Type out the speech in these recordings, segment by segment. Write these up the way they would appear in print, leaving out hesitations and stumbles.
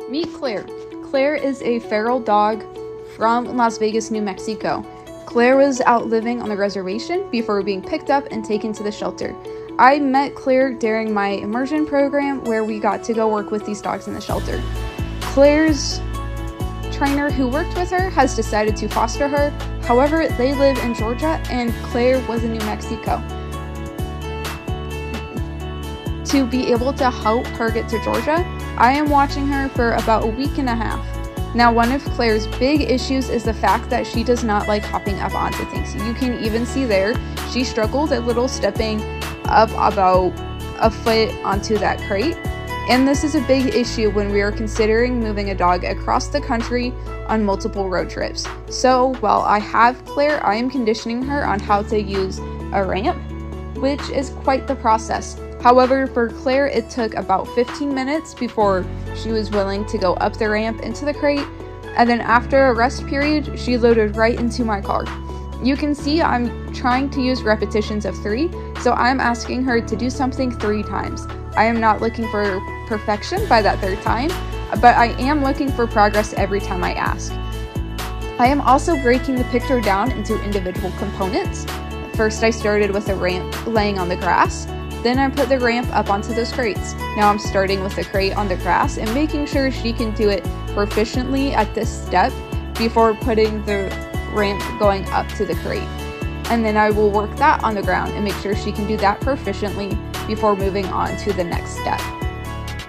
Meet Claire. Claire is a feral dog from Las Vegas, New Mexico. Claire was out living on the reservation before being picked up and taken to the shelter. I met Claire during my immersion program where we got to go work with these dogs in the shelter. Claire's trainer who worked with her has decided to foster her. However, they live in Georgia and Claire was in New Mexico. To be able to help her get to Georgia, I am watching her for about a week and a half. Now, one of Claire's big issues is the fact that she does not like hopping up onto things. You can even see there, she struggles a little stepping up about a foot onto that crate. And this is a big issue when we are considering moving a dog across the country on multiple road trips. So while I have Claire, I am conditioning her on how to use a ramp, which is quite the process. However, for Claire, it took about 15 minutes before she was willing to go up the ramp into the crate, and then after a rest period, she loaded right into my car. You can see I'm trying to use repetitions of 3, so I'm asking her to do something 3 times. I am not looking for perfection by that 3rd time, but I am looking for progress every time I ask. I am also breaking the picture down into individual components. First, I started with a ramp laying on the grass. Then I put the ramp up onto those crates. Now I'm starting with the crate on the grass and making sure she can do it proficiently at this step before putting the ramp going up to the crate. And then I will work that on the ground and make sure she can do that proficiently before moving on to the next step.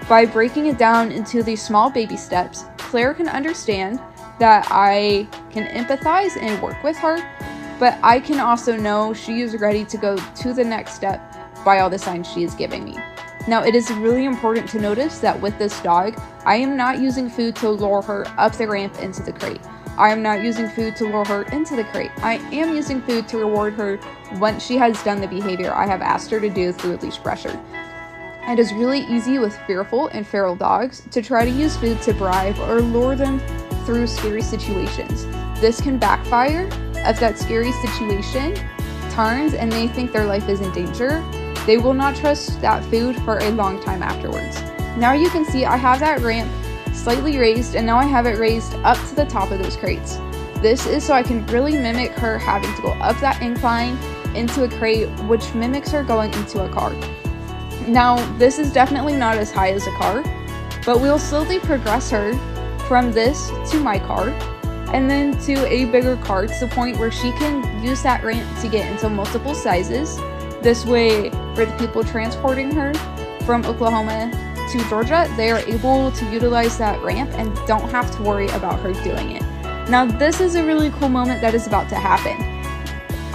By breaking it down into these small baby steps, Claire can understand that I can empathize and work with her, but I can also know she is ready to go to the next step by all the signs she is giving me. Now, it is really important to notice that with this dog, I am not using food to lure her up the ramp into the crate. I am not using food to lure her into the crate. I am using food to reward her once she has done the behavior I have asked her to do through leash pressure. It is really easy with fearful and feral dogs to try to use food to bribe or lure them through scary situations. This can backfire if that scary situation turns and they think their life is in danger. They will not trust that food for a long time afterwards. Now you can see I have that ramp slightly raised, and now I have it raised up to the top of those crates. This is so I can really mimic her having to go up that incline into a crate, which mimics her going into a car. Now, this is definitely not as high as a car, but we'll slowly progress her from this to my car, and then to a bigger car to the point where she can use that ramp to get into multiple sizes. This way, for the people transporting her from Oklahoma to Georgia, they are able to utilize that ramp and don't have to worry about her doing it. Now, this is a really cool moment that is about to happen.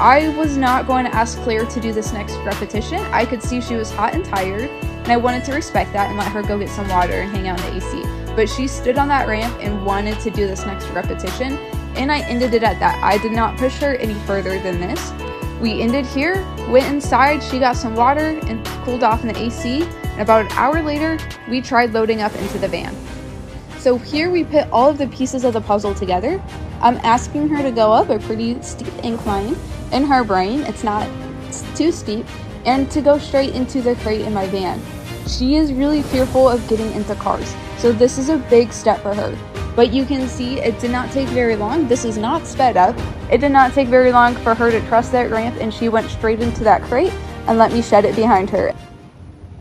I was not going to ask Claire to do this next repetition. I could see she was hot and tired, and I wanted to respect that and let her go get some water and hang out in the AC. But she stood on that ramp and wanted to do this next repetition, and I ended it at that. I did not push her any further than this. We ended here, went inside, she got some water and cooled off in the AC, and about an hour later, we tried loading up into the van. So here we put all of the pieces of the puzzle together. I'm asking her to go up a pretty steep incline in her brain, it's not too steep, and to go straight into the crate in my van. She is really fearful of getting into cars, so this is a big step for her. But you can see it did not take very long. This is not sped up. It did not take very long for her to trust that ramp, and she went straight into that crate and let me shed it behind her.